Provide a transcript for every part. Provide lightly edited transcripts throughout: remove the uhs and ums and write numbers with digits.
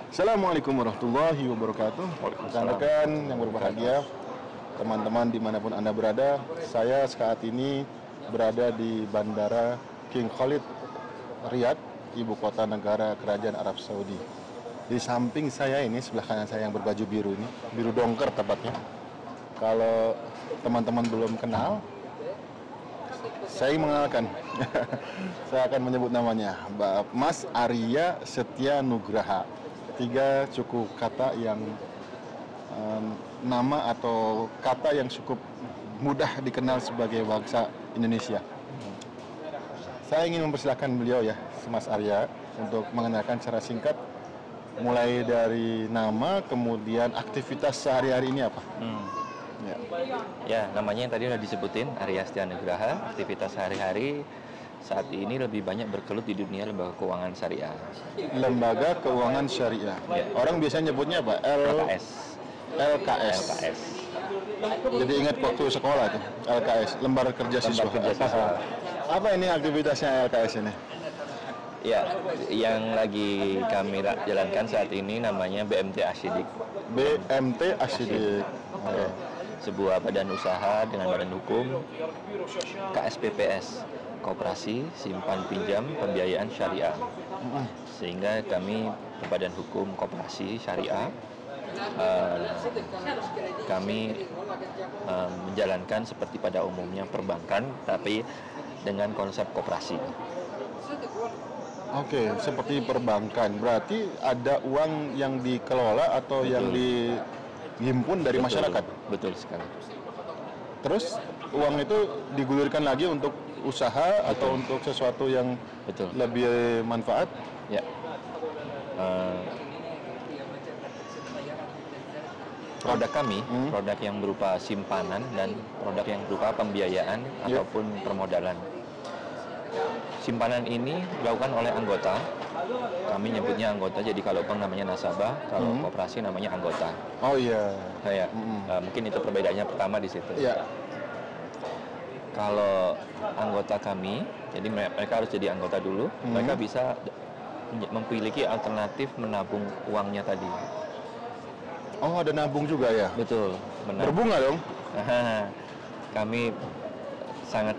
Assalamualaikum warahmatullahi wabarakatuh. Rekan-rekan yang berbahagia, teman-teman dimanapun Anda berada, saya saat ini berada di Bandara King Khalid, Riyadh, ibu kota negara Kerajaan Arab Saudi. Di samping saya ini, sebelah kanan saya yang berbaju biru ini, biru dongker tepatnya. Kalau teman-teman belum kenal, saya mengenalkan. Saya akan menyebut namanya, Mas Arya Setia Nugraha. 3 suku kata yang nama atau kata yang cukup mudah dikenal sebagai bangsa Indonesia. Saya ingin mempersilahkan beliau ya, Mas Arya, untuk mengenalkan secara singkat mulai dari nama, kemudian aktivitas sehari-hari ini apa? Ya, namanya yang tadi sudah disebutin, Arya Setia Nugraha. Aktivitas sehari-hari saat ini lebih banyak bergelut di dunia lembaga keuangan syariah. Lembaga keuangan syariah. Ya. Orang biasanya nyebutnya apa? LKS. LKS. Jadi ingat waktu sekolah tuh, LKS, lembar kerja siswa. Apa ini aktivitasnya LKS ini? Ya, yang lagi kami jalankan saat ini namanya BMT Asyidik. BMT Asyidik. Ya, sebuah badan usaha dengan badan hukum KSPPS, Koperasi Simpan Pinjam Pembiayaan Syariah. Sehingga kami badan hukum koperasi syariah, kami menjalankan seperti pada umumnya perbankan, tapi dengan konsep koperasi. Oke, seperti perbankan. Berarti ada uang yang dikelola atau yang dihimpun dari masyarakat? Betul sekali. Terus uang itu digulirkan lagi untuk usaha atau untuk sesuatu yang lebih manfaat? Ya. Produk kami, produk yang berupa simpanan dan produk yang berupa pembiayaan ataupun permodalan. Simpanan ini dilakukan oleh anggota. Kami nyebutnya anggota, jadi kalau bank namanya nasabah, kalau koperasi namanya anggota. Oh iya. Mungkin itu perbedaannya pertama di situ. Iya. Kalau anggota kami, jadi mereka harus jadi anggota dulu. Mereka bisa memiliki alternatif menabung uangnya tadi. Oh, ada nabung juga ya? Betul. Berbunga dong? Kami sangat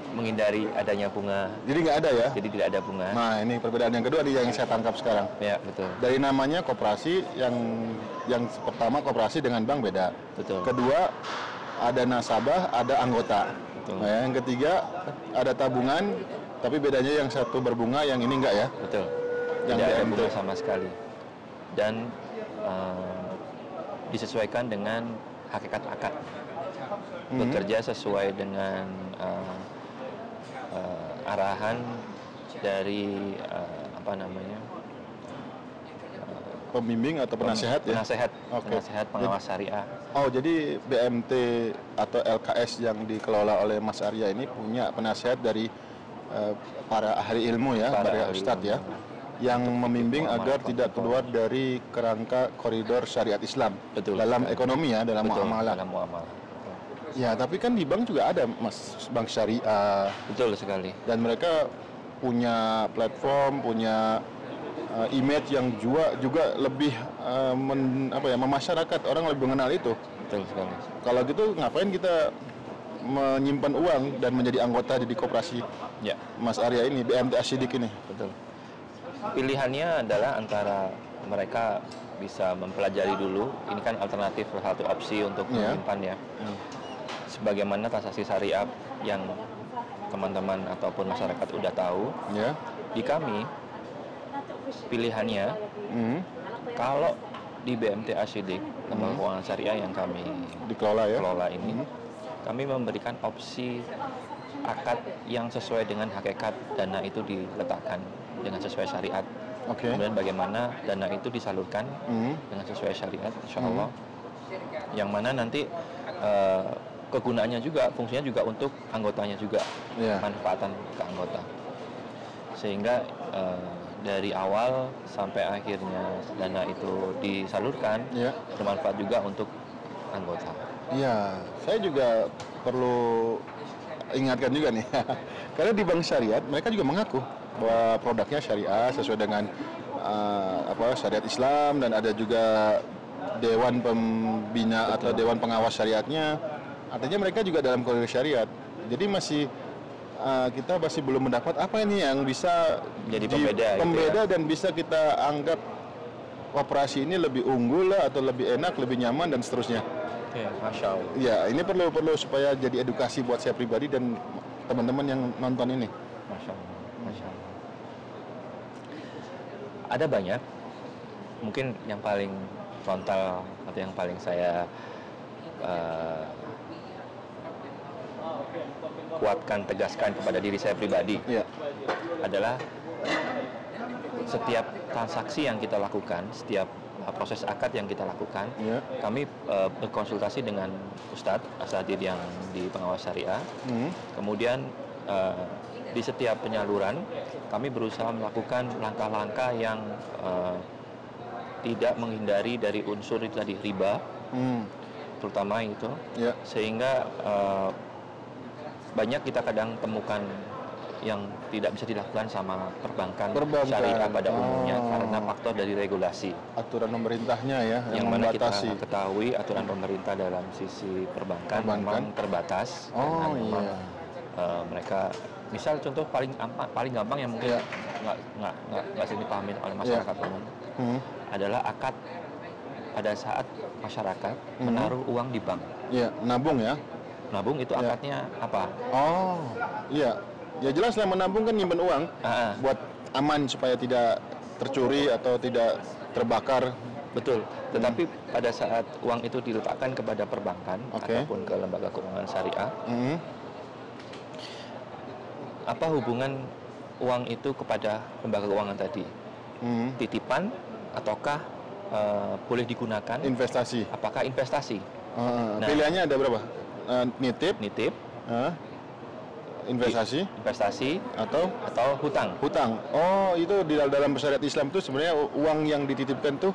menghindari adanya bunga. Jadi nggak ada ya? Jadi tidak ada bunga. Nah, ini perbedaan yang kedua yang saya tangkap sekarang. Ya, betul. Dari namanya koperasi, yang pertama koperasi dengan bank beda. Betul. Kedua, ada nasabah, ada anggota. Betul. Nah, yang ketiga, ada tabungan, tapi bedanya yang satu berbunga, yang ini enggak ya? Betul. Yang tidak ada BMT bunga sama sekali. Dan disesuaikan dengan hakikat akad. Bekerja sesuai dengan arahan dari pembimbing atau penasehat ya? Penasehat pengawas syariah. Oh, jadi BMT atau LKS yang dikelola oleh Mas Arya ini punya penasehat dari para ahli ilmu ya, para ustadz ya, yang membimbing agar tidak keluar dari kerangka koridor syariat Islam. Betul. Dalam ekonomi ya, dalam muamalah. Dalam muamalah. Ya, tapi kan di bank juga ada, Mas, bank syariah. Betul sekali. Dan mereka punya platform, punya image yang juga lebih memasyarakat, orang lebih mengenal itu. Betul sekali. Kalau gitu ngapain kita menyimpan uang dan menjadi anggota di koperasi? Ya, Mas Arya ini, BMT Asyidik ini. Betul. Pilihannya adalah antara mereka bisa mempelajari dulu, ini kan alternatif, satu opsi untuk menyimpan ya. Sebagaimana transaksi syariah yang teman-teman ataupun masyarakat udah tahu, di kami pilihannya kalau di BMT Asyidik, lembaga keuangan syariah yang kami kelola ini, kami memberikan opsi akad yang sesuai dengan hakikat dana itu diletakkan dengan sesuai syariat. Kemudian bagaimana dana itu disalurkan dengan sesuai syariat, insya Allah. Yang mana nanti kegunaannya juga, fungsinya juga untuk anggotanya juga, manfaatan ke anggota. Sehingga dari awal sampai akhirnya dana itu disalurkan, bermanfaat juga untuk anggota. Iya, saya juga perlu ingatkan juga nih, karena di bank syariat mereka juga mengaku bahwa produknya syariah sesuai dengan syariat Islam, dan ada juga Dewan Pembina atau Dewan Pengawas Syariatnya. Artinya mereka juga dalam koridor syariat. Jadi kita masih belum mendapat apa ini yang bisa jadi pembeda, pembeda dan bisa kita anggap operasi ini lebih unggul lah, atau lebih enak, lebih nyaman, dan seterusnya. Ya, Masya Allah. Ya, ini perlu supaya jadi edukasi buat saya pribadi dan teman-teman yang nonton ini. Masya Allah. Masya Allah. Ada banyak, mungkin yang paling frontal atau yang paling saya kuatkan, tegaskan kepada diri saya pribadi adalah setiap transaksi yang kita lakukan, setiap proses akad yang kita lakukan, kami berkonsultasi dengan Ustadz Asatidz yang di pengawas syariah. Kemudian di setiap penyaluran kami berusaha melakukan langkah-langkah yang tidak menghindari dari unsur itu tadi, riba, terutama itu, sehingga banyak kita kadang temukan yang tidak bisa dilakukan sama perbankan syariah pada umumnya karena faktor dari regulasi. Aturan pemerintahnya ya, yang mana kita ketahui aturan pemerintah dalam sisi perbankan memang terbatas. Memang, mereka, misal contoh paling gampang yang mungkin nggak sering dipahami oleh masyarakat umum adalah akad pada saat masyarakat menaruh uang di bank. Iya, nabung ya. Nabung itu akadnya apa? Oh, iya. Ya jelas lah, menabung kan nyimpen uang buat aman supaya tidak tercuri atau tidak terbakar. Betul. Tetapi pada saat uang itu diletakkan kepada perbankan ataupun ke lembaga keuangan syariah, apa hubungan uang itu kepada lembaga keuangan tadi? Titipan ataukah boleh digunakan? Investasi. Apakah investasi? Pilihannya ada berapa? Nitip, investasi, atau hutang. Oh, itu di dalam syariat Islam itu sebenarnya uang yang dititipkan tuh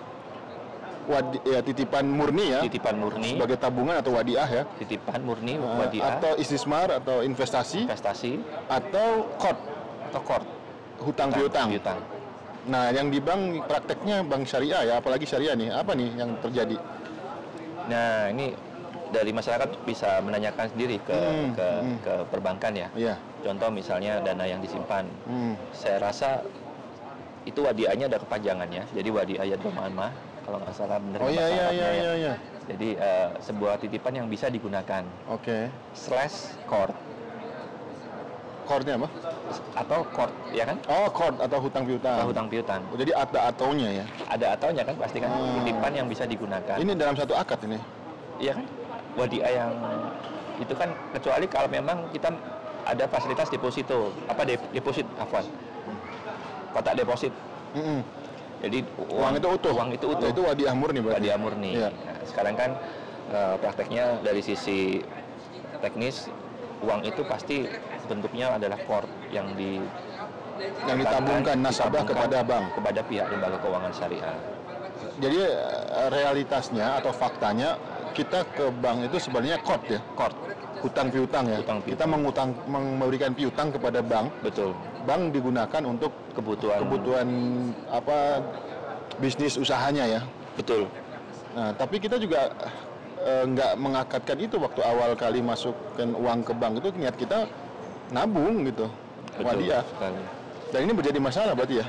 titipan murni ya. Titipan murni sebagai tabungan atau wadiah ya. Titipan murni wadiah. Atau istismar atau investasi. Atau qard. Hutang piutang. Nah, yang di bank prakteknya bank syariah ya, apalagi syariah nih. Apa nih yang terjadi? Nah, ini dari masyarakat bisa menanyakan sendiri ke perbankan ya. Contoh misalnya dana yang disimpan. Saya rasa itu wadiahnya ada kepanjangannya. Jadi wadiah yadhamamah kalau nggak salah benar. Iya. Jadi sebuah titipan yang bisa digunakan. /qard. Qardnya apa? Atau qard, ya kan? Oh, qard atau hutang piutang. Jadi ada ataunya ya. Ada ataunya kan pasti kan. Titipan yang bisa digunakan. Ini dalam satu akad ini. Iya kan? Wadiah yang itu kan, kecuali kalau memang kita ada fasilitas deposito, deposit, kotak deposit. Jadi uang itu utuh. Itu wadiah murni berarti. Wadiah murni. Nah, sekarang kan prakteknya dari sisi teknis, uang itu pasti bentuknya adalah qard yang ditabungkan nasabah kepada bank, kepada pihak lembaga keuangan syariah. Jadi realitasnya atau faktanya, kita ke bank itu sebenarnya qard ya, hutang piutang ya. Kita memberikan piutang kepada bank. Betul. Bank digunakan untuk kebutuhan bisnis usahanya ya. Betul. Nah, tapi kita juga nggak mengakadkan itu waktu awal kali masukkan uang ke bank, itu niat kita nabung gitu, wadiah. Dan ini menjadi masalah berarti ya?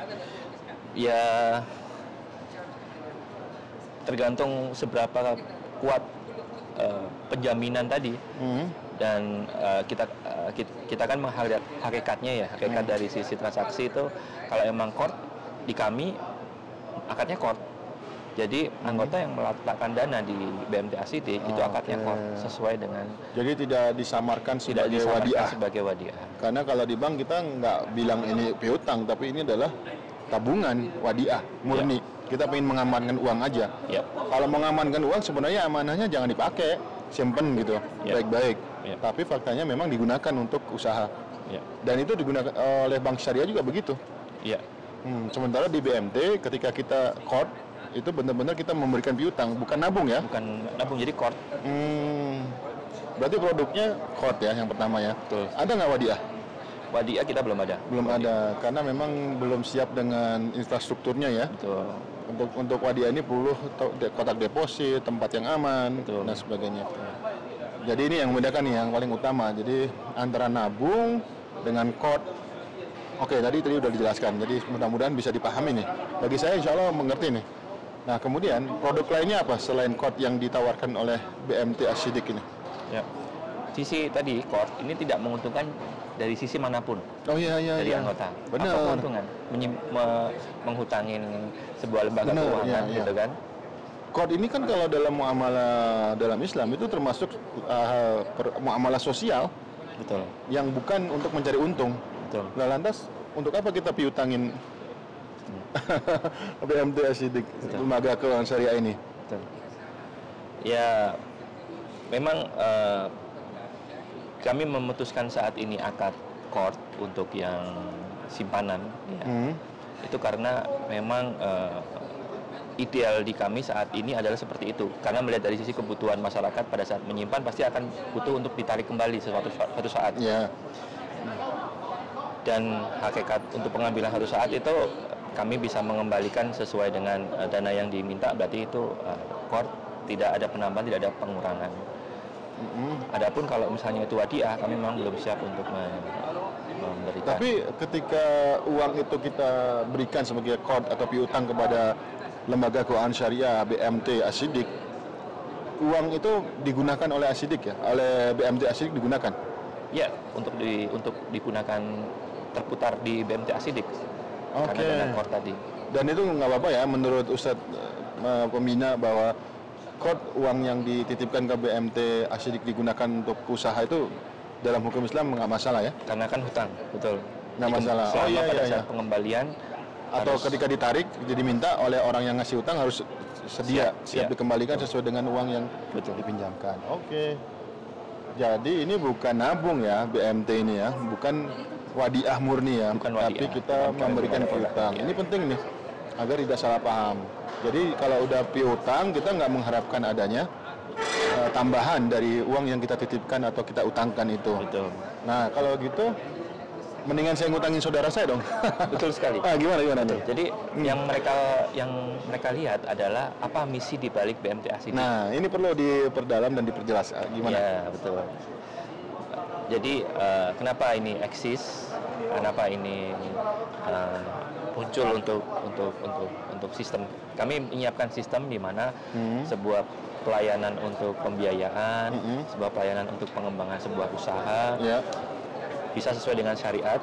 Ya, tergantung seberapa kuat penjaminan tadi. Dan kita kan melihat hakikatnya ya, hakikat dari sisi transaksi itu, kalau emang qard di kami akadnya qard. Jadi anggota yang meletakkan dana di BMT Asitij itu akadnya qard sesuai dengan. Jadi tidak disamarkan sebagai wadiah. Karena kalau di bank kita nggak bilang ini piutang, tapi ini adalah tabungan wadiah murni. Kita ingin mengamankan uang aja. Kalau mengamankan uang sebenarnya amanahnya jangan dipakai, simpen gitu, baik-baik. Tapi faktanya memang digunakan untuk usaha. Dan itu digunakan oleh bank syariah juga begitu. Sementara di BMT ketika kita qard itu benar-benar kita memberikan piutang, bukan nabung ya? Bukan nabung, jadi qard. Berarti produknya qard ya yang pertama ya? Betul. Ada nggak wadiah? Wadiah kita belum ada. Ada, karena memang belum siap dengan infrastrukturnya ya? Betul. Untuk Wadia ini perlu kotak deposit, tempat yang aman, Betul. dan sebagainya. Jadi ini yang membedakan nih, yang paling utama. Jadi antara nabung dengan KOD. Oke, tadi udah dijelaskan. Jadi mudah-mudahan bisa dipahami nih. Bagi saya insya Allah mengerti nih. Nah kemudian produk lainnya apa selain KOD yang ditawarkan oleh BMT Ashidik ini? Ya. Sisi tadi KOD ini tidak menguntungkan dari sisi manapun. Oh iya dari iya. anggota. Benar. Apa keuntungan? Menghutangin sebuah lembaga keuangan gitu kan. KOD ini kan kalau dalam muamalah dalam Islam itu termasuk muamalah sosial. Betul. Yang bukan untuk mencari untung. Betul. Nah lantas untuk apa kita piutangin BMT Ashidik, lembaga keuangan syariah ini? Betul. Ya memang kami memutuskan saat ini akad KOD untuk yang simpanan ya. Itu karena memang ideal di kami saat ini adalah seperti itu, karena melihat dari sisi kebutuhan masyarakat pada saat menyimpan pasti akan butuh untuk ditarik kembali suatu saat. Yeah. Dan hakikat untuk pengambilan satu saat itu kami bisa mengembalikan sesuai dengan dana yang diminta, berarti itu KOD tidak ada penambahan, tidak ada pengurangan. Adapun kalau misalnya itu wadiah, kami memang belum siap untuk memberikan. Tapi ketika uang itu kita berikan sebagai KOD atau piutang kepada lembaga keuangan syariah BMT Ashidik, uang itu digunakan oleh Ashidik ya, oleh BMT Ashidik digunakan. Ya, untuk digunakan terputar di BMT Ashidik. Oke. Karena dana KOD tadi. Dan itu nggak apa-apa ya menurut Ustadz pembina bahwa KOD uang yang dititipkan ke BMT Ashidik digunakan untuk usaha itu dalam hukum Islam nggak masalah ya? Karena kan hutang, betul. Nggak masalah. Selama pada saat pengembalian atau ketika ditarik jadi minta oleh orang yang ngasih utang harus siap dikembalikan sesuai dengan uang yang dipinjamkan. Oke. Jadi ini bukan nabung ya BMT ini ya, bukan wadiah murni ya, tapi kita memberikan piutang. Ini penting nih agar tidak salah paham. Jadi kalau udah piutang kita nggak mengharapkan adanya tambahan dari uang yang kita titipkan atau kita utangkan itu. Betul. Nah kalau gitu mendingan saya ngutangin saudara saya dong. Betul sekali. Gimana tuh? Jadi yang mereka lihat adalah apa misi di balik BMT Ashidik. Nah, ini perlu diperdalam dan diperjelas. Gimana? Ya, betul. Jadi kenapa ini eksis? Kenapa ini muncul untuk sistem? Kami menyiapkan sistem di mana sebuah pelayanan untuk pembiayaan, sebuah pelayanan untuk pengembangan sebuah usaha. Bisa sesuai dengan syariat,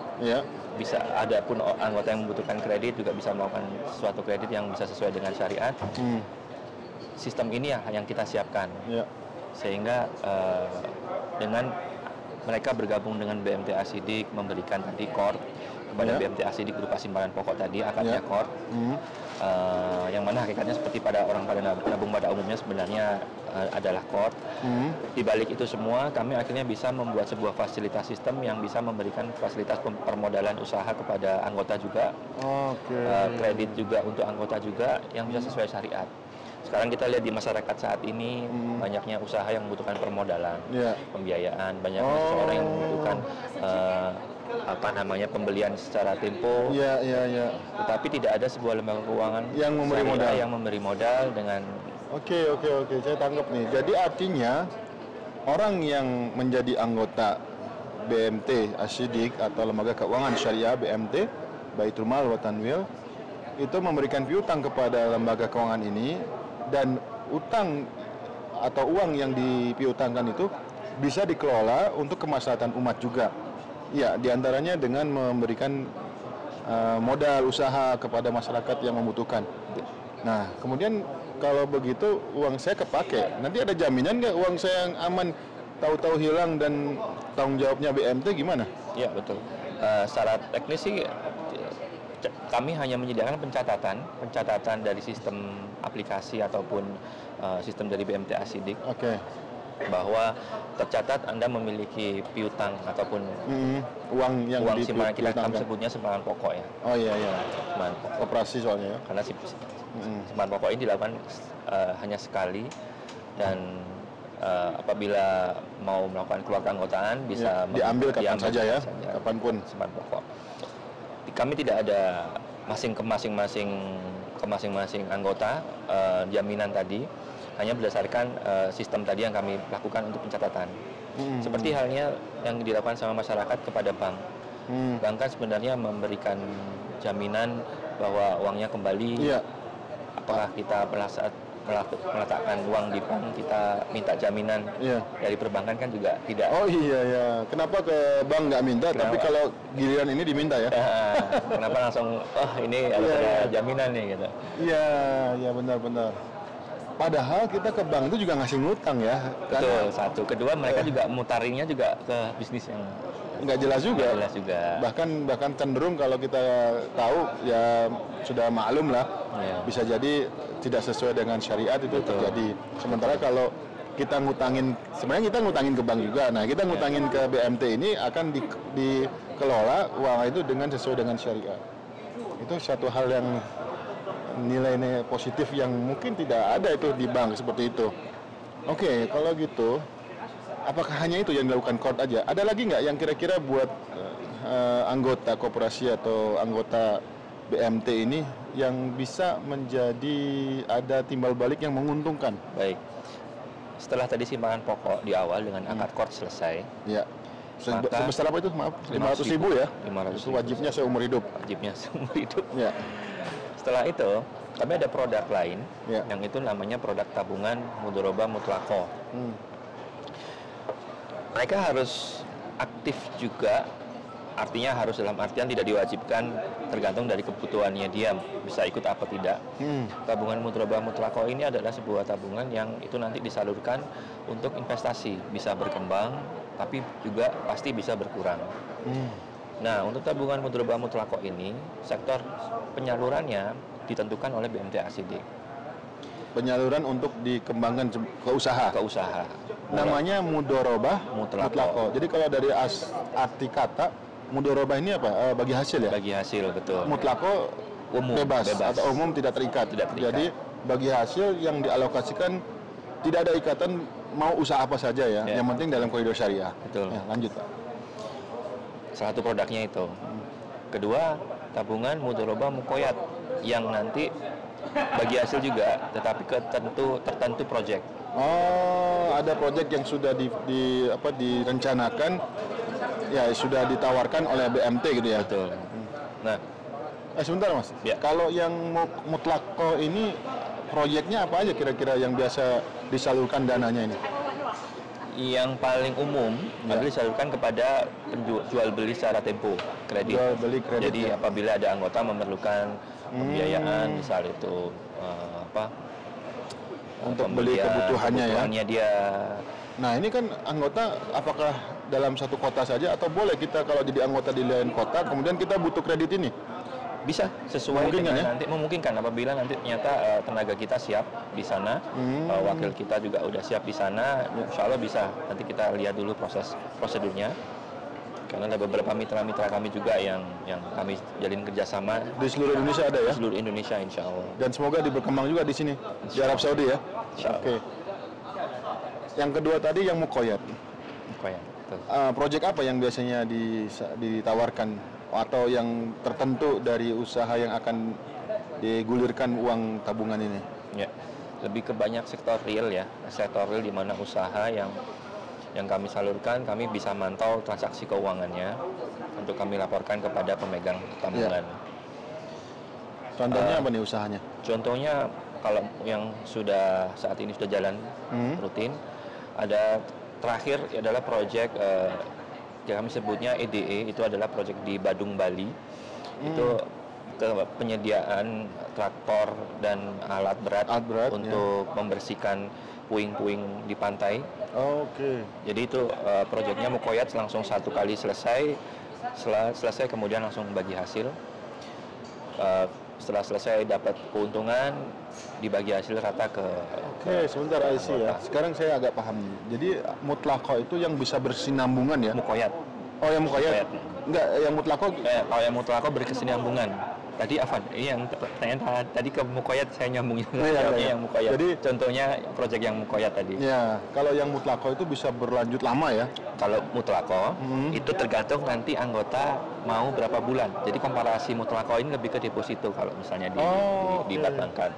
bisa ada pun anggota yang membutuhkan kredit juga bisa melakukan suatu kredit yang bisa sesuai dengan syariat. Sistem ini yang kita siapkan, sehingga dengan mereka bergabung dengan BMT Ashidik memberikan tadi KOD kepada BMT Ashidik berupa simpanan pokok tadi, akadnya KOD, yang mana hakikatnya seperti pada nabung pada umumnya sebenarnya adalah KOD. Di balik itu semua, kami akhirnya bisa membuat sebuah fasilitas sistem yang bisa memberikan fasilitas permodalan usaha kepada anggota juga, kredit juga untuk anggota juga yang bisa sesuai syariat. Sekarang kita lihat di masyarakat saat ini banyaknya usaha yang membutuhkan permodalan, pembiayaan, banyaknya seseorang yang membutuhkan pembelian secara tempo. Tetapi tidak ada sebuah lembaga keuangan yang memberi modal dengan. Oke, saya tangkap nih. Jadi artinya orang yang menjadi anggota BMT Ashidik atau lembaga keuangan syariah BMT Baitul Mal wa Tanwil itu memberikan piutang kepada lembaga keuangan ini, dan utang atau uang yang dipiutangkan itu bisa dikelola untuk kemaslahatan umat juga. Ya, diantaranya dengan memberikan modal usaha kepada masyarakat yang membutuhkan. Nah, kemudian kalau begitu uang saya kepake, nanti ada jaminan nggak uang saya yang aman tahu-tahu hilang dan tanggung jawabnya BMT gimana? Ya, betul. Secara teknis sih kami hanya menyediakan pencatatan dari sistem aplikasi ataupun sistem dari BMT Ashidik. Bahwa tercatat Anda memiliki piutang ataupun uang simpanan kita sebutnya simpanan pokok ya. Simpanan pokok. Operasi soalnya ya. Karena simpanan pokok ini dilakukan hanya sekali, dan apabila mau melakukan keluar keanggotaan bisa diambil kapan saja ya, kapanpun. Simpanan pokok. Kami tidak ada masing-masing ke masing-masing anggota jaminan tadi hanya berdasarkan sistem tadi yang kami lakukan untuk pencatatan. Seperti halnya yang dilakukan sama masyarakat kepada bank. Bank kan sebenarnya memberikan jaminan bahwa uangnya kembali. Apakah kita meletakkan uang di bank, kita minta jaminan dari perbankan kan juga tidak. Oh iya ya, kenapa ke bank nggak minta, tapi kalau giliran ini diminta ya? Kenapa langsung, ini ada jaminan nih gitu. Iya benar-benar. Padahal kita ke bank itu juga ngasih ngutang ya. Betul, satu. Kedua mereka juga mutarinnya juga ke bisnis yang nggak jelas juga. Nggak jelas juga. Bahkan cenderung kalau kita tahu ya sudah maklum lah, bisa jadi tidak sesuai dengan syariat itu terjadi. Sementara kalau kita ngutangin, sebenarnya kita ngutangin ke bank juga. Nah kita ngutangin ke BMT ini akan dikelola uang itu dengan sesuai dengan syariat. Itu satu hal yang nilai positif yang mungkin tidak ada itu di bank seperti itu. Oke, kalau gitu, apakah hanya itu yang dilakukan Court aja? Ada lagi nggak yang kira-kira buat anggota koperasi atau anggota BMT ini yang bisa menjadi ada timbal balik yang menguntungkan? Baik. Setelah tadi simpangan pokok di awal dengan akad Court selesai. Ya. Sebesar apa itu? Maaf, 500.000 ya? 500.000. Itu wajibnya seumur hidup. Wajibnya seumur hidup. Ya. Setelah itu, kami ada produk lain yang itu namanya produk tabungan mudharabah mutlaqah. Mereka harus aktif juga, artinya harus dalam artian tidak diwajibkan, tergantung dari kebutuhannya dia bisa ikut apa tidak. Tabungan mudharabah mutlaqah ini adalah sebuah tabungan yang itu nanti disalurkan untuk investasi, bisa berkembang, tapi juga pasti bisa berkurang. Nah, untuk tabungan mudharabah mutlaqah ini, sektor penyalurannya ditentukan oleh BMT ACD. Penyaluran untuk dikembangkan ke usaha? Ke usaha. Namanya mudharabah mutlaqah. Jadi kalau dari arti kata, mudharabah ini apa? Bagi hasil ya? Bagi hasil, betul. Mutlaqah umum, bebas atau umum tidak terikat. Jadi bagi hasil yang dialokasikan tidak ada ikatan mau usaha apa saja ya. Yang penting dalam koridor syariah. Betul. Ya, lanjut Pak. Salah satu produknya itu. Kedua, tabungan mudharabah muqayyad yang nanti bagi hasil juga, tetapi tertentu proyek. Oh, ada proyek yang sudah direncanakan, ya sudah ditawarkan oleh BMT gitu ya. Betul. Nah, sebentar Mas. Ya. Kalau yang mutlaqah ini proyeknya apa aja kira-kira yang biasa disalurkan dananya ini? Yang paling umum adalah disalurkan kepada jual beli secara tempo kredit. Jual beli kredit. Jadi apabila ada anggota memerlukan pembiayaan, misal itu untuk beli kebutuhannya dia. Nah ini kan anggota apakah dalam satu kota saja atau boleh kita kalau jadi anggota di lain kota kemudian kita butuh kredit ini? Bisa sesuai dengan nanti memungkinkan apabila nanti ternyata tenaga kita siap di sana, wakil kita juga udah siap di sana, insya Allah bisa. Nanti kita lihat dulu prosedurnya. Karena ada beberapa mitra-mitra kami juga yang kami jalin kerjasama di seluruh Indonesia ada ya? Di seluruh Indonesia insya Allah. Dan semoga diberkembang juga di sini di Arab Saudi ya. Oke. Yang kedua tadi yang muqayyad. Proyek apa yang biasanya ditawarkan? Atau yang tertentu dari usaha yang akan digulirkan uang tabungan ini? Ya, lebih ke banyak sektor real ya, sektor real di mana usaha yang kami salurkan, kami bisa mantau transaksi keuangannya untuk kami laporkan kepada pemegang tabungan. Ya. Contohnya apa nih usahanya? Contohnya kalau yang saat ini sudah jalan rutin, ada terakhir adalah proyek yang kami sebutnya EDE, itu adalah proyek di Badung, Bali. Itu penyediaan traktor dan alat berat untuk membersihkan puing-puing di pantai. Oke. Jadi itu proyeknya muqayyad langsung satu kali selesai. Setelah selesai kemudian langsung bagi hasil. Setelah selesai dapat keuntungan, dibagi hasil rata ke. Oke, sebentar IC ya. Sekarang saya agak paham. Jadi mutlaqah itu yang bisa berkesinambungan ya? Muqayyad. Oh, yang muqayyad. Enggak, yang mutlaqah. Kalau yang mutlaqah berkesinambungan. Tadi Afan, yang pertanyaan tadi ke muqayyad saya nyambungin. Yang muqayyad. Jadi contohnya proyek yang muqayyad tadi. Ya, kalau yang mutlaqah itu bisa berlanjut lama ya? Kalau mutlaqah itu tergantung nanti anggota mau berapa bulan. Jadi komparasi mutlako ini lebih ke deposito kalau misalnya di perbankan.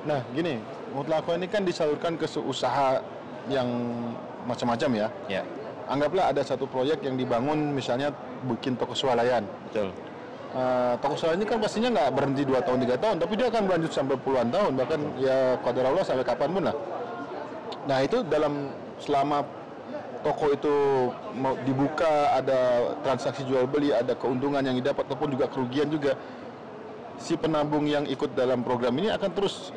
Nah, gini, mutlako ini kan disalurkan ke usaha yang macam-macam ya. Ya. Anggaplah ada satu proyek yang dibangun, misalnya bikin toko swalayan. Betul. Toko swalayan ini kan pastinya nggak berhenti 2 tahun 3 tahun, tapi dia akan berlanjut sampai puluhan tahun, bahkan ya qadarullah sampai kapanpun lah. Nah, itu selama toko itu mau dibuka, ada transaksi jual beli, ada keuntungan yang didapat ataupun juga kerugian juga, si penabung yang ikut dalam program ini akan terus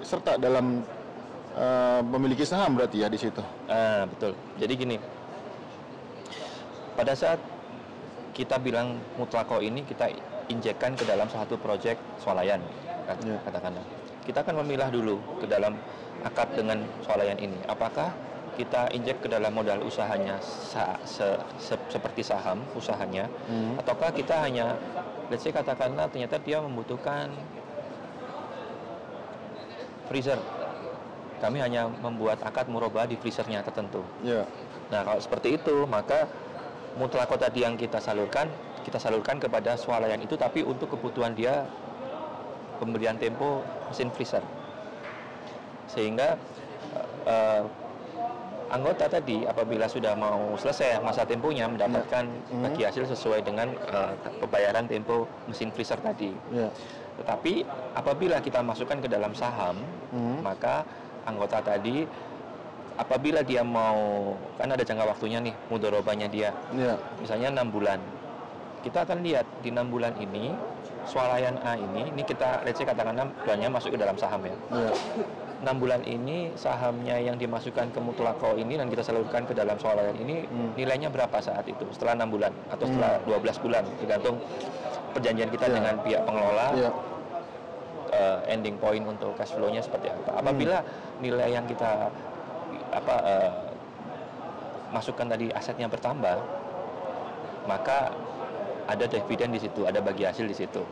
serta dalam memiliki saham berarti ya di situ. Betul. Jadi gini, pada saat kita bilang mutlako ini kita injekkan ke dalam satu proyek swalayan, katakanlah. Kita akan memilah dulu ke dalam akad dengan swalayan ini. Apakah kita injek ke dalam modal usahanya seperti saham usahanya, ataukah kita hanya, let's say katakanlah ternyata dia membutuhkan freezer. Kami hanya membuat akad murabah di freezernya tertentu. Nah, kalau seperti itu, maka mutlako tadi yang kita salurkan kepada swalayan itu, tapi untuk kebutuhan dia pembelian tempo mesin freezer. Sehingga anggota tadi apabila sudah mau selesai masa temponya mendapatkan bagi hasil sesuai dengan pembayaran tempo mesin freezer tadi. Tetapi apabila kita masukkan ke dalam saham, maka anggota tadi apabila dia mau, kan ada jangka waktunya nih mudharabahnya dia, misalnya 6 bulan, kita akan lihat di 6 bulan ini swalayan A ini kita let's say katakan 6 bulannya masuk ke dalam saham ya. 6 bulan ini sahamnya yang dimasukkan ke mutlako ini dan kita salurkan ke dalam swalayan ini nilainya berapa saat itu setelah 6 bulan atau setelah 12 bulan tergantung perjanjian kita dengan pihak pengelola. Ending point untuk cash flow-nya seperti apa. Apabila nilai yang kita masukkan tadi asetnya bertambah, maka ada dividen di situ, ada bagi hasil di situ.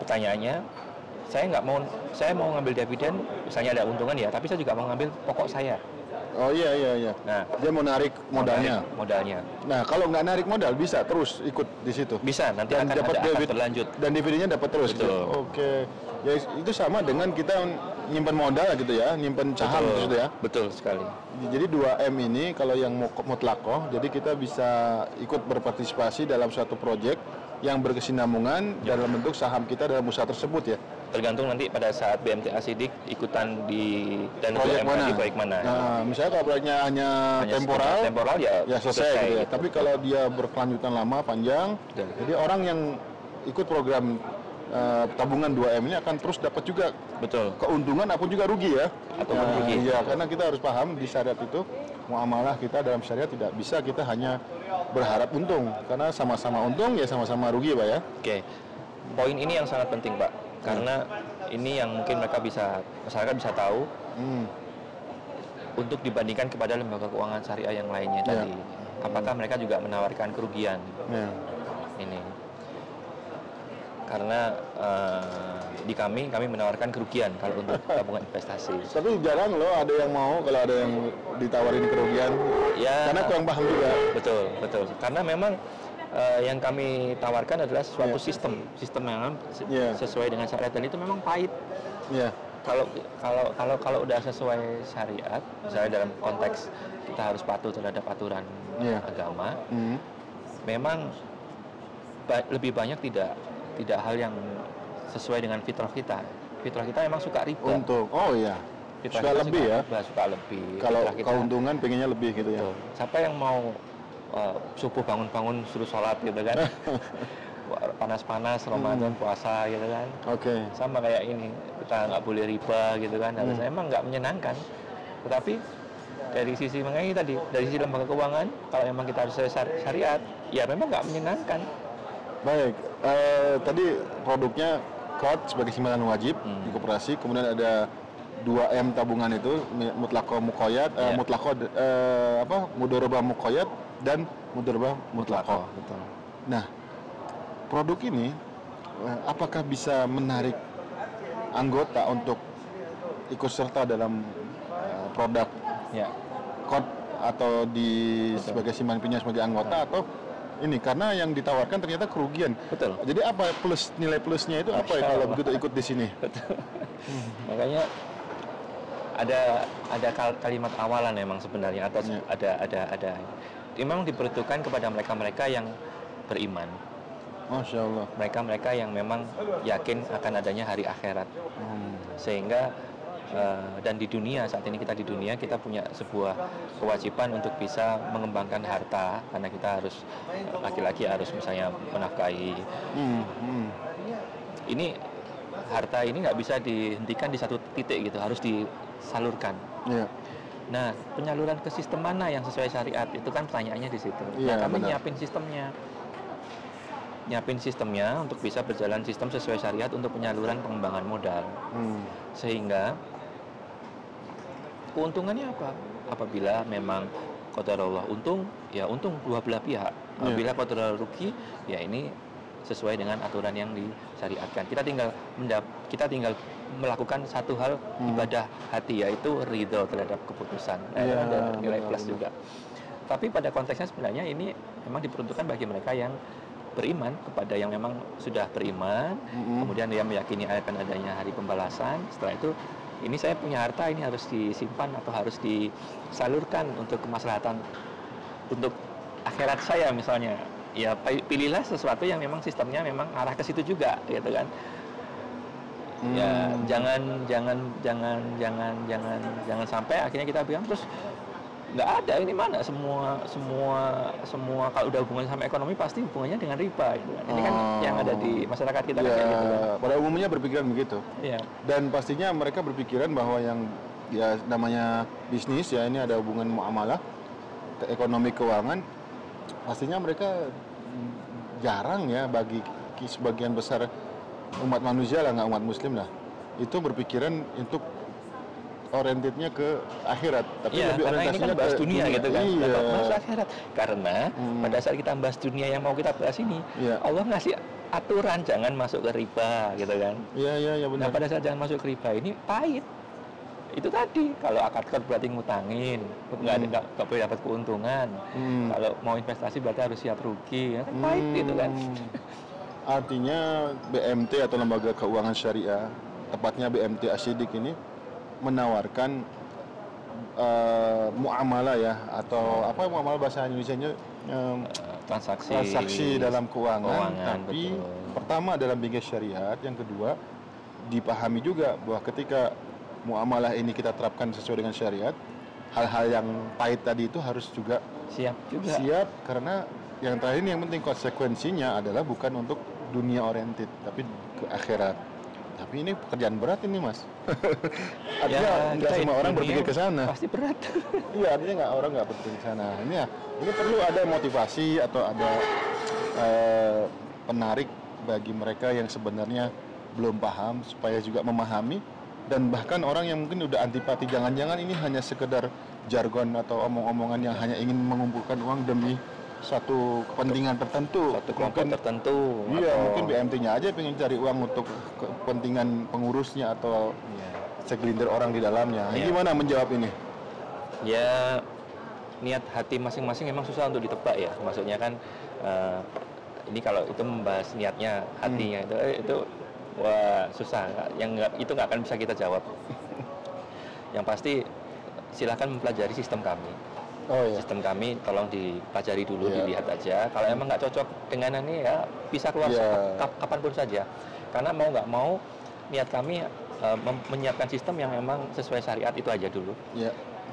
Pertanyaannya, saya mau ngambil dividen, misalnya ada untungan ya, tapi saya juga mau ngambil pokok saya. Oh iya. Nah, dia mau narik modalnya. Nah, kalau nggak narik modal bisa terus ikut di situ. Bisa, nanti dan akan dapat ada akad berlanjut. Dan dividennya dapat terus. Betul. Gitu. Oke. Ya itu sama dengan kita nyimpan modal gitu ya, nyimpan saham gitu ya. Betul sekali. Jadi 2M ini kalau yang mutlaqoh, jadi kita bisa ikut berpartisipasi dalam suatu proyek yang berkesinambungan dalam bentuk saham kita dalam usaha tersebut ya. Tergantung nanti pada saat BMTA Sidik ikutan dan proyek mana. Di proyek mana. Nah, misalnya kalau proyeknya hanya temporal ya selesai gitu ya. Tapi kalau dia berkelanjutan lama panjang, jadi orang yang ikut program tabungan 2M ini akan terus dapat juga keuntungan ataupun juga rugi ya. Rugi. Iya, karena kita harus paham di syariat itu muamalah kita dalam syariat tidak bisa kita hanya berharap untung, karena sama-sama untung ya sama-sama rugi Pak ya. Oke. Poin ini yang sangat penting Pak. Karena ini yang mungkin masyarakat bisa tahu untuk dibandingkan kepada lembaga keuangan syariah yang lainnya tadi. Apakah mereka juga menawarkan kerugian? Ini. Karena di kami menawarkan kerugian kalau untuk tabungan investasi. Tapi jarang loh ada yang mau kalau ada yang ditawarin kerugian. Ya. Karena kurang paham juga. Betul. Karena memang yang kami tawarkan adalah suatu sistem yang sesuai dengan syariat dan itu memang pahit. Kalau udah sesuai syariat, misalnya dalam konteks kita harus patuh terhadap aturan agama, memang lebih banyak tidak hal yang sesuai dengan fitrah kita. Fitrah kita memang suka riba. Suka lebih ya. Suka lebih. Kalau keuntungan pengennya lebih gitu ya. Siapa yang mau subuh bangun-bangun suruh sholat gitu kan, panas-panas Ramadan puasa gitu kan, sama kayak ini kita nggak boleh riba gitu kan, harusnya emang nggak menyenangkan. Tetapi dari sisi mengenai tadi, dari sisi lembaga keuangan, kalau memang kita harus syariat, ya memang nggak menyenangkan. Baik, tadi produknya Cloud sebagai simpanan wajib di koperasi, kemudian ada 2M tabungan itu mutlaqoh muqayyad, mudharabah muqayyad dan mudharabah mutlaqoh. Nah, produk ini apakah bisa menarik anggota untuk ikut serta dalam produk Cloud atau sebagai simpanan pinjam sebagai anggota, atau ini karena yang ditawarkan ternyata kerugian. Betul. Jadi apa nilai plusnya itu apa ya kalau begitu ikut di sini? Betul. Makanya ada kalimat awalan memang sebenarnya atau ada memang diperuntukkan kepada mereka-mereka yang beriman. Masya Allah. Mereka-mereka yang memang yakin akan adanya hari akhirat. Sehingga dan di dunia, saat ini kita di dunia, kita punya sebuah kewajiban untuk bisa mengembangkan harta, karena kita harus, laki-laki harus misalnya menafkahi. Ini harta ini nggak bisa dihentikan di satu titik gitu, harus disalurkan. Nah, penyaluran ke sistem mana yang sesuai syariat, itu kan pertanyaannya di situ. Nah, kami nyiapin sistemnya untuk bisa berjalan sistem sesuai syariat untuk penyaluran pengembangan modal. Sehingga keuntungannya apa? Apabila memang qadarullah untung, ya untung dua belah pihak. Apabila qadarullah rugi, ya ini sesuai dengan aturan yang disyariatkan. Kita tinggal melakukan satu hal ibadah hati, yaitu ridho terhadap keputusan. Ada nilai plus juga. Tapi pada konteksnya sebenarnya ini memang diperuntukkan bagi mereka yang beriman, kepada yang memang sudah beriman, kemudian dia meyakini akan adanya hari pembalasan. Setelah itu, ini saya punya harta, ini harus disimpan atau harus disalurkan untuk kemaslahatan, untuk akhirat saya misalnya. Ya pilihlah sesuatu yang memang sistemnya memang arah ke situ juga, gitu kan. Ya jangan sampai akhirnya kita bilang terus nggak ada, ini mana semua kalau udah hubungannya sama ekonomi pasti hubungannya dengan riba, gitu kan. Ini kan yang ada di masyarakat kita kan kayak gitu. Pada umumnya berpikiran begitu. Dan pastinya mereka berpikiran bahwa yang ya namanya bisnis ya, ini ada hubungan muamalah ekonomi keuangan, pastinya mereka jarang ya bagi sebagian besar umat manusia lah, nggak umat muslim lah, itu berpikiran untuk orientednya ke akhirat, tapi lebih orientasinya ini kan bahas dunia gitu kan, bahas akhirat. Karena pada saat kita bahas dunia yang mau kita bahas ini, Allah ngasih aturan jangan masuk ke riba, gitu kan. Iya benar. Nah, pada saat jangan masuk ke riba ini pahit. Itu tadi, kalau akad berarti ngutangin, nggak boleh dapat keuntungan. Kalau mau investasi berarti harus siap rugi, ya kan pahit gitu kan. Artinya BMT atau Lembaga Keuangan Syariah, tepatnya BMT Asyidik ini menawarkan muamalah ya, atau apa muamalah bahasa Indonesianya, transaksi dalam keuangan. Tapi betul. Pertama dalam bingkai syariat, yang kedua dipahami juga bahwa ketika muamalah ini kita terapkan sesuai dengan syariat, hal-hal yang pahit tadi itu harus juga siap, karena yang terakhir ini yang penting konsekuensinya adalah bukan untuk dunia oriented tapi ke akhirat. Tapi ini pekerjaan berat ini, Mas. Artinya nggak semua orang berpikir ke sana. Pasti berat. Iya, artinya orang nggak berpikir ke sana. Ini perlu ada motivasi atau ada penarik bagi mereka yang sebenarnya belum paham supaya juga memahami, dan bahkan orang yang mungkin udah antipati, jangan-jangan ini hanya sekedar jargon atau omong-omongan yang hanya ingin mengumpulkan uang demi satu kepentingan tertentu, satu kelompok tertentu. Iya, mungkin BMT-nya aja pengen cari uang untuk kepentingan pengurusnya atau segelintir orang di dalamnya. Gimana menjawab ini? Ya, niat hati masing-masing memang susah untuk ditebak ya. Maksudnya kan ini kalau itu membahas niatnya, hatinya itu wah susah. Itu nggak akan bisa kita jawab. Yang pasti silahkan mempelajari sistem kami. Sistem kami tolong dipelajari dulu, dilihat aja. Kalau emang nggak cocok dengan ini ya bisa keluar kapanpun saja. Karena mau nggak mau niat kami menyiapkan sistem yang memang sesuai syariat itu aja dulu.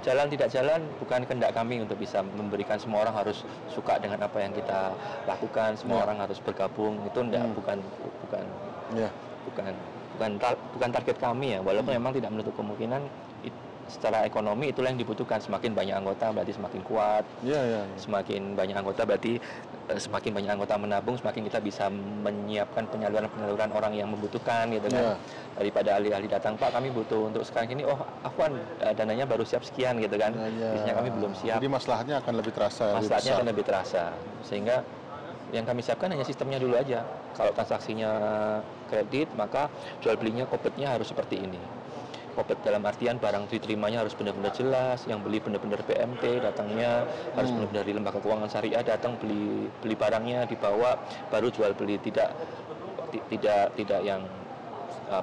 Jalan tidak jalan bukan kehendak kami untuk bisa memberikan semua orang harus suka dengan apa yang kita lakukan, semua orang harus bergabung, itu enggak, bukan target kami ya. Walaupun memang tidak menutup kemungkinan secara ekonomi itulah yang dibutuhkan. Semakin banyak anggota berarti semakin kuat. Semakin banyak anggota berarti semakin banyak anggota menabung, semakin kita bisa menyiapkan penyaluran orang yang membutuhkan, gitu kan. Daripada ahli-ahli datang, Pak kami butuh untuk sekarang ini, afwan dananya baru siap sekian, gitu kan. Biasanya kami belum siap. Jadi masalahnya akan lebih terasa. Masalahnya akan lebih terasa. Sehingga yang kami siapkan hanya sistemnya dulu aja. Kalau transaksinya kredit, maka jual belinya kopetnya harus seperti ini. dalam artian barang diterimanya harus benar-benar jelas, yang beli benar-benar BMT datangnya harus benar-benar dari lembaga keuangan syariah, datang beli barangnya dibawa, baru jual beli, tidak yang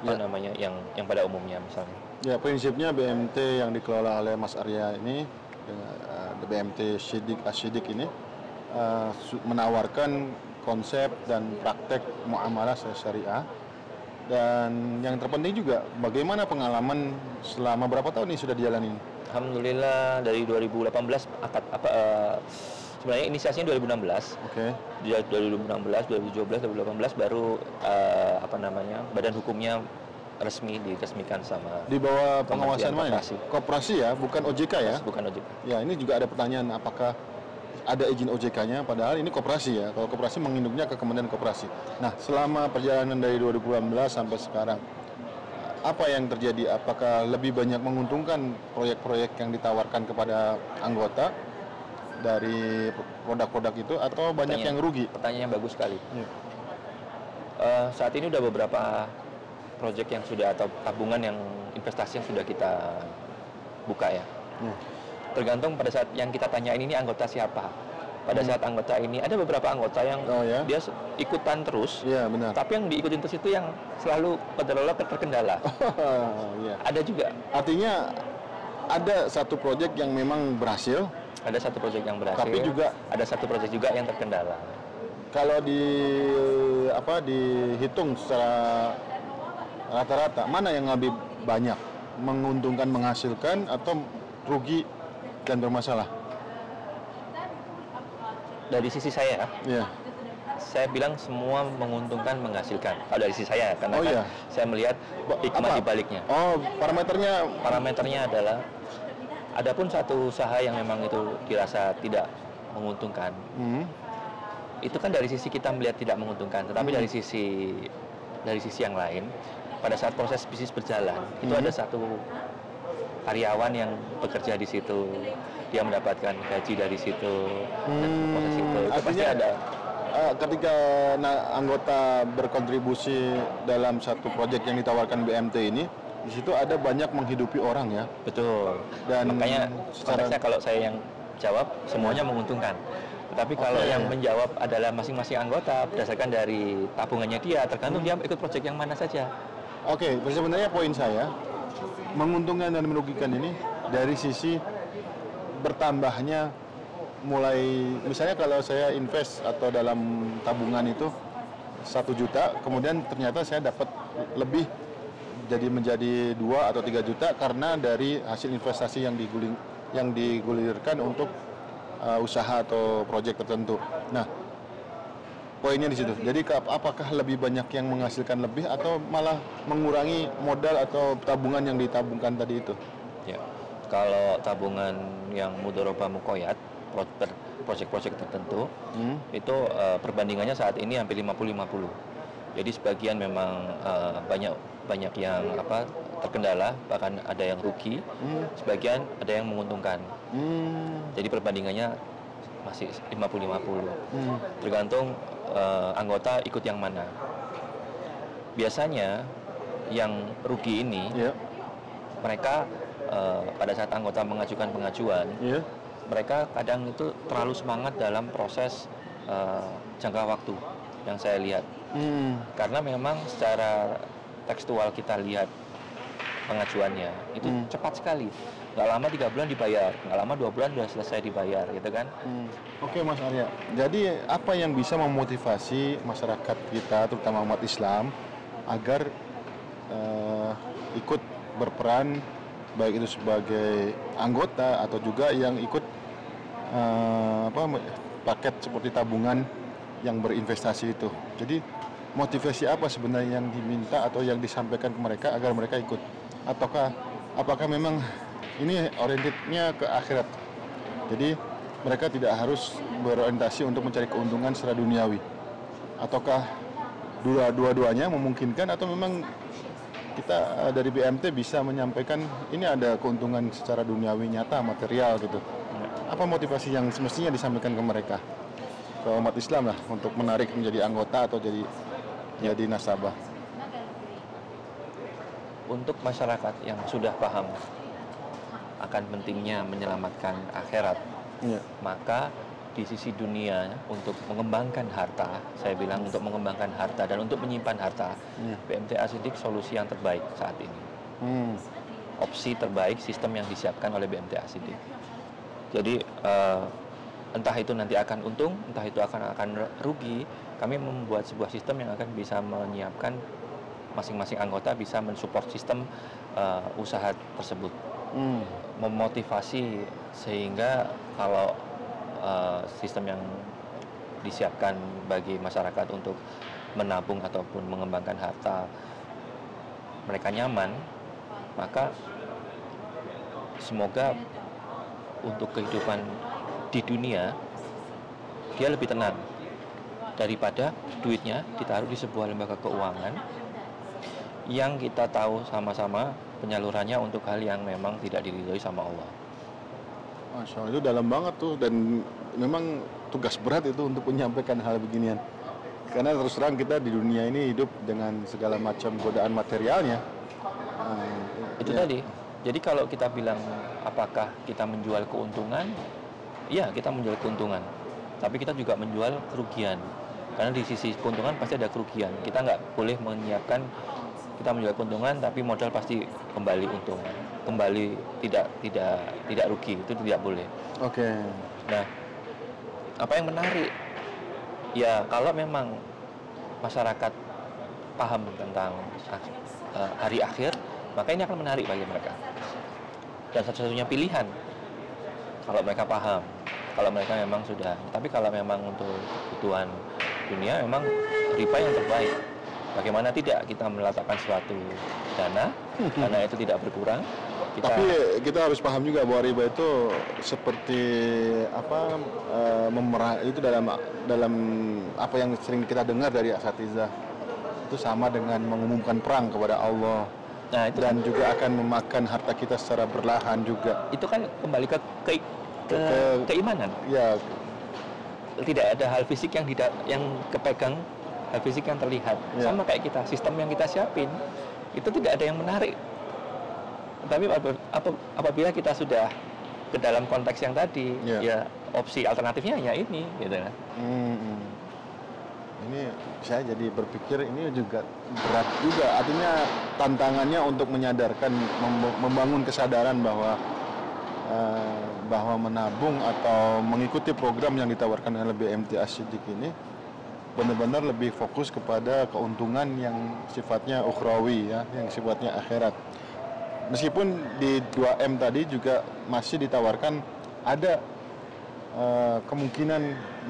namanya yang pada umumnya misalnya. Ya, prinsipnya BMT yang dikelola oleh Mas Arya ini, BMT Asyidik ini menawarkan konsep dan praktek muamalah syariah. Dan yang terpenting juga, bagaimana pengalaman selama berapa tahun ini sudah dijalanin? Alhamdulillah dari 2018 sebenarnya inisiasinya 2016. Oke. 2016, 2017, 2018 baru badan hukumnya diresmikan sama di bawah pengawasan mana? Koperasi ya, bukan OJK ya? Bukan OJK. Ya, ini juga ada pertanyaan, apakah ada izin OJK-nya, padahal ini koperasi ya. Kalau koperasi menginduknya ke Kementerian Koperasi. Nah, selama perjalanan dari 2018 sampai sekarang, apa yang terjadi? Apakah lebih banyak menguntungkan proyek-proyek yang ditawarkan kepada anggota dari produk-produk itu, atau banyak yang rugi? Pertanyaan yang bagus sekali. Saat ini udah beberapa proyek yang sudah, atau tabungan yang investasi yang sudah kita buka ya. Tergantung pada saat yang kita tanyain ini anggota siapa. Pada saat anggota ini, ada beberapa anggota yang dia ikutan terus, benar. Tapi yang diikutin terus itu yang selalu terkendala. Ada juga. Artinya ada satu proyek yang memang berhasil. Ada satu proyek yang berhasil. Tapi juga ada satu proyek juga yang terkendala. Kalau dihitung secara rata-rata, mana yang lebih banyak menguntungkan, menghasilkan, atau rugi dan bermasalah? Dari sisi saya, saya bilang semua menguntungkan, menghasilkan. Dari sisi saya, karena saya melihat hikmah di baliknya. Parameternya adalah, adapun satu usaha yang memang itu dirasa tidak menguntungkan, itu kan dari sisi kita melihat tidak menguntungkan. Tetapi dari sisi yang lain, pada saat proses bisnis berjalan, itu ada satu karyawan yang bekerja di situ, dia mendapatkan gaji dari situ, dan proses itu pasti ada. Ketika anggota berkontribusi dalam satu proyek yang ditawarkan BMT ini, di situ ada banyak menghidupi orang ya. Betul. Dan makanya konteksnya kalau saya yang jawab, semuanya menguntungkan. Tetapi kalau yang menjawab adalah masing-masing anggota berdasarkan dari tabungannya dia, tergantung dia ikut proyek yang mana saja. Oke, sebenarnya poin saya, menguntungkan dan merugikan ini dari sisi bertambahnya, mulai misalnya kalau saya invest atau dalam tabungan itu 1 juta, kemudian ternyata saya dapat lebih, jadi menjadi 2 atau 3 juta karena dari hasil investasi yang digulirkan untuk usaha atau proyek tertentu. Nah, poinnya di situ. Jadi apakah lebih banyak yang menghasilkan lebih, atau malah mengurangi modal atau tabungan yang ditabungkan tadi itu? Ya, kalau tabungan yang mudharabah muqayyad, proyek-proyek tertentu, itu perbandingannya saat ini hampir 50-50. Jadi sebagian memang banyak yang terkendala, bahkan ada yang rugi, sebagian ada yang menguntungkan. Jadi perbandingannya masih 50-50. Tergantung anggota ikut yang mana. Biasanya yang rugi ini, mereka pada saat anggota mengajukan pengajuan, mereka kadang itu terlalu semangat dalam proses jangka waktu yang saya lihat. Karena memang secara tekstual kita lihat pengajuannya itu cepat sekali. Nggak lama 3 bulan dibayar, nggak lama 2 bulan sudah selesai dibayar, gitu kan? Oke, Mas Arya. Jadi apa yang bisa memotivasi masyarakat kita, terutama umat Islam, agar ikut berperan, baik itu sebagai anggota atau juga yang ikut paket seperti tabungan yang berinvestasi itu? Jadi motivasi apa sebenarnya yang diminta atau yang disampaikan ke mereka agar mereka ikut? Ataukah apakah memang ini orientednya ke akhirat? Jadi mereka tidak harus berorientasi untuk mencari keuntungan secara duniawi. Ataukah dua-duanya memungkinkan, atau memang kita dari BMT bisa menyampaikan ini ada keuntungan secara duniawi nyata, material gitu? Apa motivasi yang semestinya disampaikan ke mereka, ke umat Islam lah, untuk menarik menjadi anggota atau jadi nasabah? untuk masyarakat yang sudah paham akan pentingnya menyelamatkan akhirat, maka di sisi dunia untuk mengembangkan harta, saya bilang untuk mengembangkan harta dan untuk menyimpan harta, BMTA Sidik solusi yang terbaik saat ini. Opsi terbaik sistem yang disiapkan oleh BMTA Sidik. Jadi entah itu nanti akan untung, entah itu akan rugi, kami membuat sebuah sistem yang akan bisa menyiapkan masing-masing anggota bisa mensupport sistem usaha tersebut. Memotivasi sehingga kalau sistem yang disiapkan bagi masyarakat untuk menabung ataupun mengembangkan harta mereka nyaman, maka semoga untuk kehidupan di dunia dia lebih tenang daripada duitnya ditaruh di sebuah lembaga keuangan yang kita tahu sama-sama penyalurannya untuk hal yang memang tidak diridhoi sama Allah. Masya Allah, itu dalam banget tuh, dan memang tugas berat itu untuk menyampaikan hal beginian. Karena terus terang kita di dunia ini hidup dengan segala macam godaan materialnya. Itu tadi. Jadi kalau kita bilang apakah kita menjual keuntungan, ya kita menjual keuntungan. Tapi kita juga menjual kerugian. Karena di sisi keuntungan pasti ada kerugian. Kita nggak boleh menyiapkan kita menjual keuntungan tapi modal pasti kembali untung, kembali tidak rugi, itu tidak boleh. Oke. Nah, apa yang menarik ya kalau memang masyarakat paham tentang hari akhir, maka ini akan menarik bagi mereka. Dan satu-satunya pilihan kalau mereka paham, kalau mereka memang sudah. Tapi kalau memang untuk kebutuhan dunia memang riba yang terbaik. Bagaimana tidak kita meletakkan suatu dana itu tidak berkurang. Tapi kita harus paham juga bahwa riba itu seperti apa, itu dalam apa yang sering kita dengar dari asatidzah, itu sama dengan mengumumkan perang kepada Allah. Nah, itu dan juga akan memakan harta kita secara berlahan juga. Itu kan kembali ke keimanan. Ya. Tidak ada hal fisik yang kepegang, hal fisik yang terlihat. Ya. Sama kayak kita, sistem yang kita siapin itu tidak ada yang menarik. Tapi apabila kita sudah ke dalam konteks yang tadi, ya opsi alternatifnya hanya ini, gitu kan. Ini saya jadi berpikir ini juga berat juga. Artinya tantangannya untuk menyadarkan, membangun kesadaran bahwa menabung atau mengikuti program yang ditawarkan oleh BMTA Sidik ini benar-benar lebih fokus kepada keuntungan yang sifatnya ukhrawi, ya, yang sifatnya akhirat. Meskipun di 2M tadi juga masih ditawarkan ada kemungkinan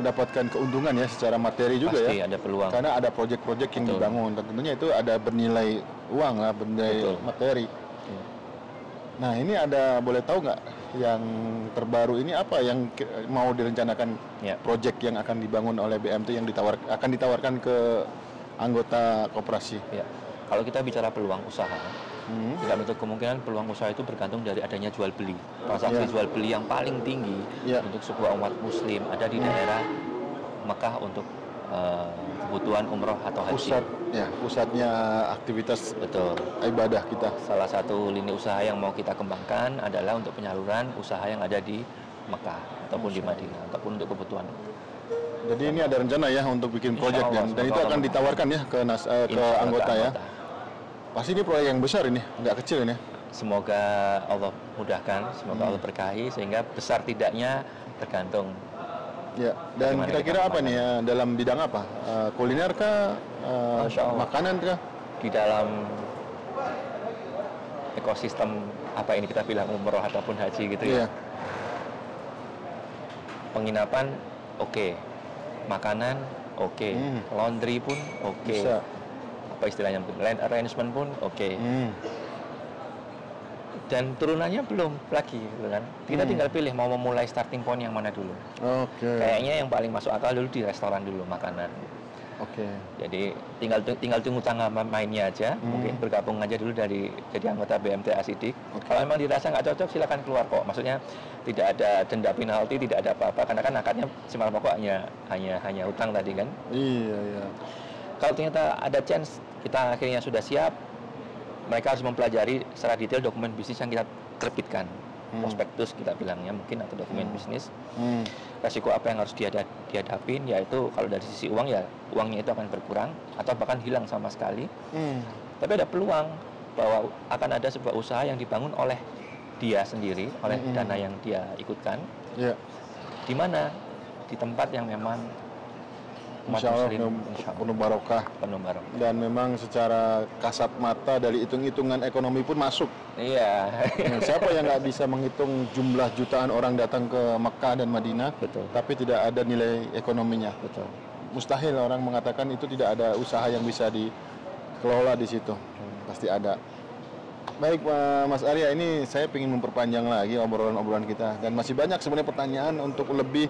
mendapatkan keuntungan ya secara materi juga. Pasti ya. Ada peluang. Karena ada proyek-proyek yang dibangun, tentunya itu ada bernilai uang lah, bernilai materi. Nah, ini ada, boleh tahu nggak yang terbaru ini apa yang mau direncanakan, proyek yang akan dibangun oleh BMT yang akan ditawarkan ke anggota koperasi? Ya. Kalau kita bicara peluang usaha, tidak menutup kemungkinan peluang usaha itu bergantung dari adanya jual beli. Transaksi jual beli yang paling tinggi untuk sebuah umat muslim ada di daerah Mekah untuk kebutuhan umroh atau haji. Pusatnya aktivitas ibadah kita. Salah satu lini usaha yang mau kita kembangkan adalah untuk penyaluran usaha yang ada di Mekah ataupun di Madinah ataupun untuk kebutuhan. Jadi ini ada rencana ya untuk bikin proyek dan itu akan ditawarkan ya ke anggota ya. Pasti ini proyek yang besar ini, nggak kecil ini. Semoga Allah mudahkan, semoga Allah berkahi sehingga besar tidaknya tergantung. Ya, dan kira-kira apa nih ya, dalam bidang apa? Kuliner kah? Makanan kah? Di dalam ekosistem apa ini kita bilang umroh ataupun haji gitu ya. Penginapan makanan laundry pun apa istilahnya, land arrangement pun dan turunannya belum lagi, gitu kan. Kita tinggal pilih mau memulai starting point yang mana dulu. Kayaknya yang paling masuk akal dulu di restoran dulu makanan. Jadi tinggal tunggu tanggal mainnya aja. Mungkin bergabung aja dulu jadi anggota BMTA Sidik. Kalau memang dirasa nggak cocok silakan keluar kok. Maksudnya tidak ada denda penalti, tidak ada apa-apa karena kan akadnya simal pokok hanya hutang tadi kan. Iya. Kalau ternyata ada chance kita akhirnya sudah siap, mereka harus mempelajari secara detail dokumen bisnis yang kita terbitkan. Prospektus kita bilangnya mungkin, atau dokumen bisnis. Resiko apa yang harus dihadapin, yaitu kalau dari sisi uang ya uangnya itu akan berkurang atau bahkan hilang sama sekali. Tapi ada peluang bahwa akan ada sebuah usaha yang dibangun oleh dia sendiri, oleh dana yang dia ikutkan. Di mana? Di tempat yang memang Insya Allah penuh barokah. Dan memang secara kasat mata dari hitung-hitungan ekonomi pun masuk. Iya. Siapa yang nggak bisa menghitung jumlah jutaan orang datang ke Mekah dan Madinah, tapi tidak ada nilai ekonominya. Mustahil orang mengatakan itu tidak ada usaha yang bisa dikelola di situ. Pasti ada. Baik Mas Arya, ini saya ingin memperpanjang lagi obrolan-obrolan kita. Dan masih banyak sebenarnya pertanyaan untuk lebih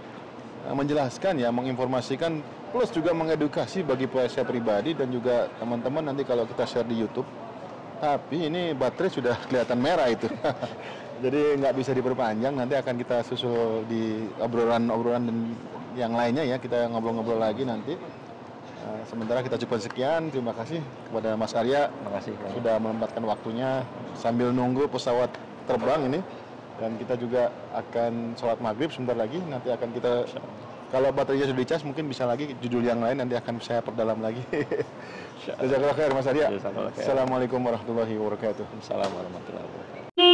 menjelaskan ya, menginformasikan, plus juga mengedukasi bagi saya pribadi dan juga teman-teman nanti kalau kita share di YouTube. Tapi ini baterai sudah kelihatan merah itu. Jadi nggak bisa diperpanjang, nanti akan kita susul di obrolan-obrolan dan yang lainnya ya, kita ngobrol-ngobrol lagi nanti. Sementara kita cukup sekian, terima kasih kepada Mas Arya. Terima kasih sudah menyempatkan waktunya sambil nunggu pesawat terbang ini. Dan kita juga akan sholat maghrib sebentar lagi. Nanti akan kita, kalau baterainya sudah dicas, mungkin bisa lagi judul yang lain nanti akan saya perdalam lagi. Jazakallah khair Mas Arya. Assalamualaikum warahmatullahi wabarakatuh. Assalamualaikum warahmatullahi wabarakatuh.